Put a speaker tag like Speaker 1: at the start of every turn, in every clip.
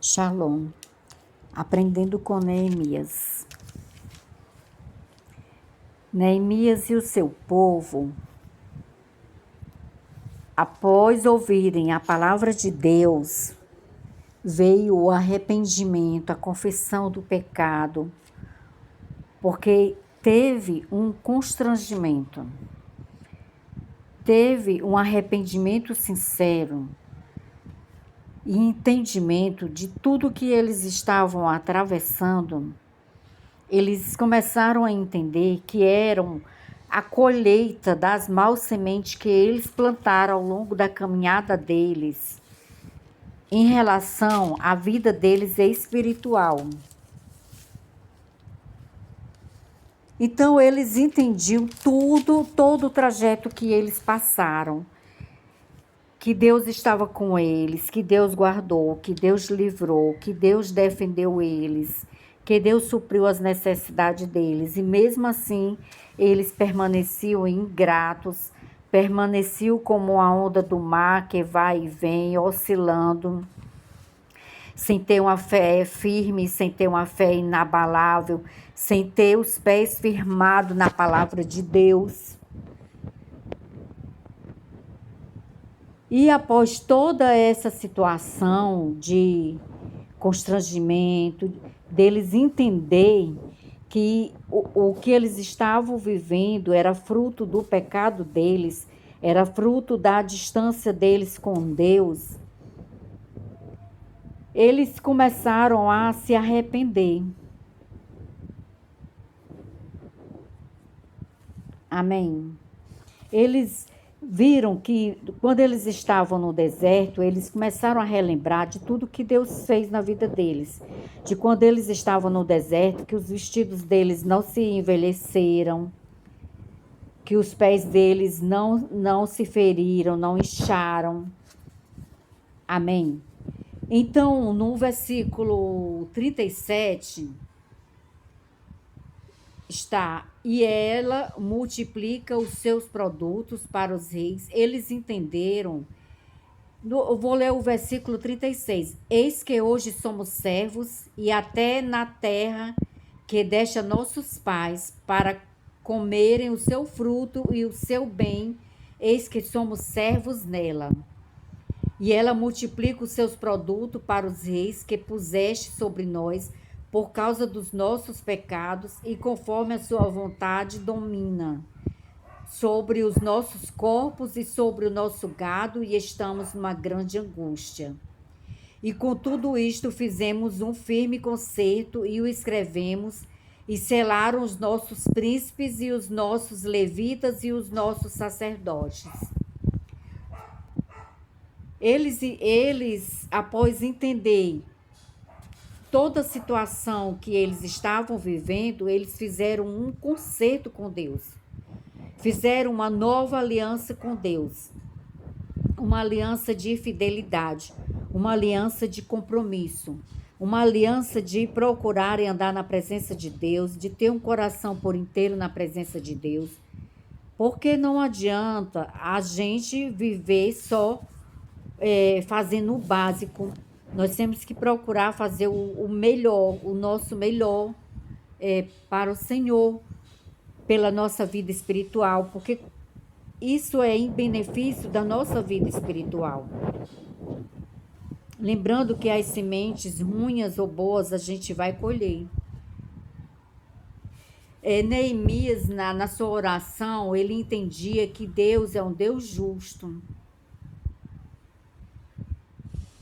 Speaker 1: Shalom, aprendendo com Neemias. Neemias e o seu povo, após ouvirem a palavra de Deus, veio o arrependimento, a confissão do pecado, porque teve um constrangimento, teve um arrependimento sincero e entendimento de tudo que eles estavam atravessando. Eles começaram a entender que eram a colheita das maus sementes que eles plantaram ao longo da caminhada deles, em relação à vida deles espiritual. Então, eles entendiam todo o trajeto que eles passaram, que Deus estava com eles, que Deus guardou, que Deus livrou, que Deus defendeu eles, que Deus supriu as necessidades deles. E mesmo assim, eles permaneciam ingratos, permaneciam como a onda do mar que vai e vem, oscilando, sem ter uma fé firme, sem ter uma fé inabalável, sem ter os pés firmados na palavra de Deus. E após toda essa situação de constrangimento, deles entenderem que o que eles estavam vivendo era fruto do pecado deles, era fruto da distância deles com Deus, eles começaram a se arrepender. Amém. Eles viram que quando eles estavam no deserto, eles começaram a relembrar de tudo que Deus fez na vida deles. De quando eles estavam no deserto, que os vestidos deles não se envelheceram, que os pés deles não se feriram, não incharam. Amém. Então, no versículo 37, está: e ela multiplica os seus produtos para os reis. Eles entenderam. Eu vou ler o versículo 36. Eis que hoje somos servos, e até na terra que deixa nossos pais para comerem o seu fruto e o seu bem, eis que somos servos nela. E ela multiplica os seus produtos para os reis que puseste sobre nós, por causa dos nossos pecados, e conforme a sua vontade domina sobre os nossos corpos e sobre o nosso gado, e estamos numa grande angústia. E com tudo isto fizemos um firme concerto e o escrevemos, e selaram os nossos príncipes e os nossos levitas e os nossos sacerdotes. Eles, após entender toda a situação que eles estavam vivendo, eles fizeram um concerto com Deus. Fizeram uma nova aliança com Deus. Uma aliança de fidelidade, uma aliança de compromisso, uma aliança de procurar e andar na presença de Deus, de ter um coração por inteiro na presença de Deus. Porque não adianta a gente viver só fazendo o básico. Nós temos que procurar fazer o melhor, o nosso melhor para o Senhor, pela nossa vida espiritual, porque isso é em benefício da nossa vida espiritual. Lembrando que as sementes ruins ou boas a gente vai colher. Neemias, na sua oração, ele entendia que Deus é um Deus justo.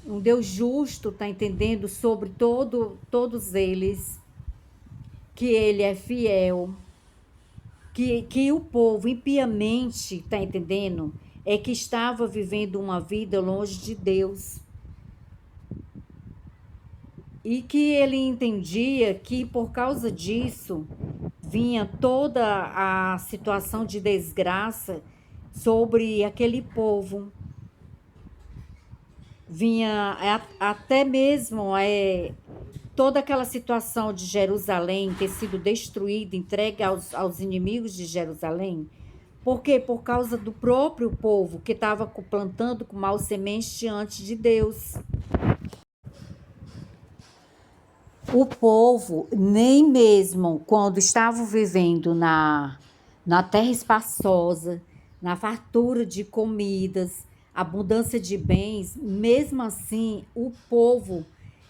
Speaker 1: Um Deus justo, está entendendo, sobre todos eles, que ele é fiel, que o povo impiamente, está entendendo, é que estava vivendo uma vida longe de Deus. E que ele entendia que por causa disso vinha toda a situação de desgraça sobre aquele povo. Vinha até mesmo toda aquela situação de Jerusalém ter sido destruída, entregue aos inimigos de Jerusalém. Por quê? Por causa do próprio povo que estava plantando com mau semente diante de Deus. O povo, nem mesmo quando estavam vivendo na terra espaçosa, na fartura de comidas, abundância de bens, mesmo assim, o povo,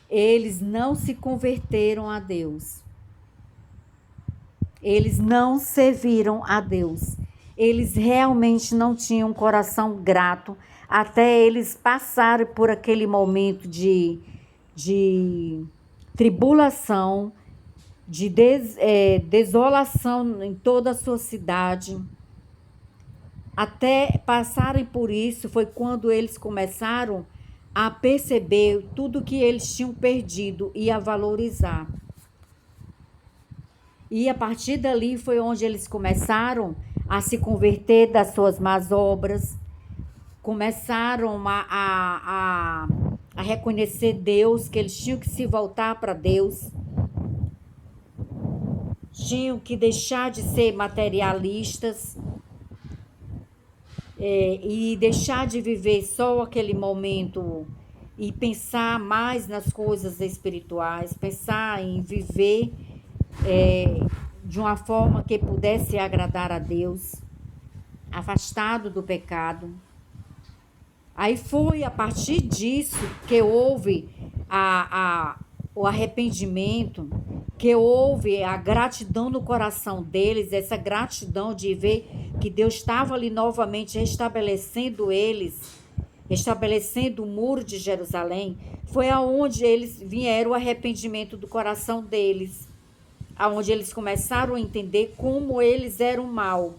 Speaker 1: eles não se converteram a Deus. Eles não serviram a Deus. Eles realmente não tinham um coração grato até eles passarem por aquele momento de tribulação, de desolação em toda a sua cidade. Até passarem por isso foi quando eles começaram a perceber tudo que eles tinham perdido e a valorizar. E a partir dali foi onde eles começaram a se converter das suas más obras, começaram a reconhecer Deus, que eles tinham que se voltar para Deus, tinham que deixar de ser materialistas, e deixar de viver só aquele momento e pensar mais nas coisas espirituais, pensar em viver de uma forma que pudesse agradar a Deus, afastado do pecado. Aí foi a partir disso que houve o arrependimento, que houve a gratidão no coração deles, essa gratidão de ver que Deus estava ali novamente restabelecendo eles, restabelecendo o muro de Jerusalém. Foi aonde eles vieram o arrependimento do coração deles, aonde eles começaram a entender como eles eram mal,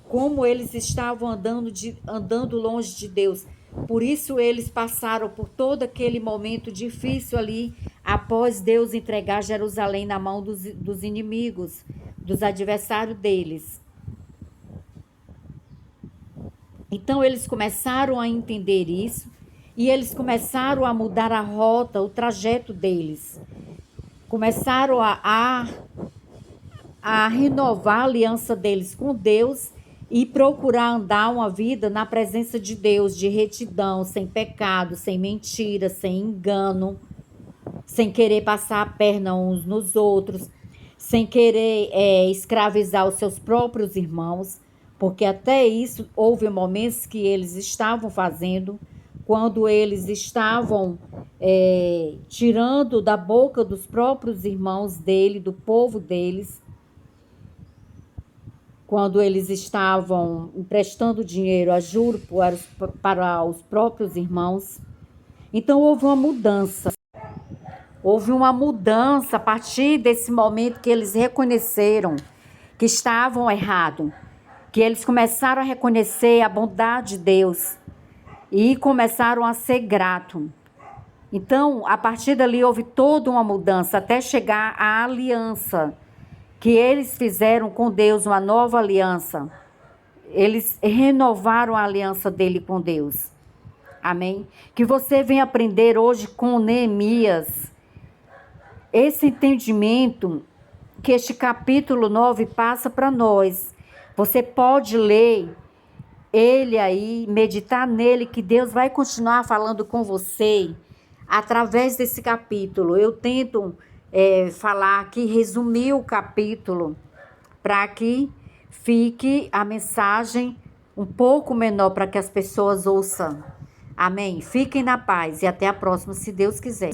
Speaker 1: como eles estavam andando longe de Deus. Por isso eles passaram por todo aquele momento difícil ali, após Deus entregar Jerusalém na mão dos inimigos, dos adversários deles. Então eles começaram a entender isso e eles começaram a mudar a rota, o trajeto deles. Começaram a renovar a aliança deles com Deus e procurar andar uma vida na presença de Deus, de retidão, sem pecado, sem mentira, sem engano, sem querer passar a perna uns nos outros, sem querer escravizar os seus próprios irmãos, porque até isso houve momentos que eles estavam fazendo, quando eles estavam tirando da boca dos próprios irmãos dele, do povo deles, quando eles estavam emprestando dinheiro a juro para os próprios irmãos. Então houve uma mudança. Houve uma mudança a partir desse momento que eles reconheceram que estavam errados, que eles começaram a reconhecer a bondade de Deus e começaram a ser gratos. Então, a partir dali houve toda uma mudança até chegar à aliança que eles fizeram com Deus, uma nova aliança. Eles renovaram a aliança dele com Deus. Amém? Que você venha aprender hoje com Neemias esse entendimento que este capítulo 9 passa para nós. Você pode ler ele aí, meditar nele, que Deus vai continuar falando com você através desse capítulo. Eu tento falar aqui, resumir o capítulo, para que fique a mensagem um pouco menor, para que as pessoas ouçam. Amém? Fiquem na paz e até a próxima, se Deus quiser.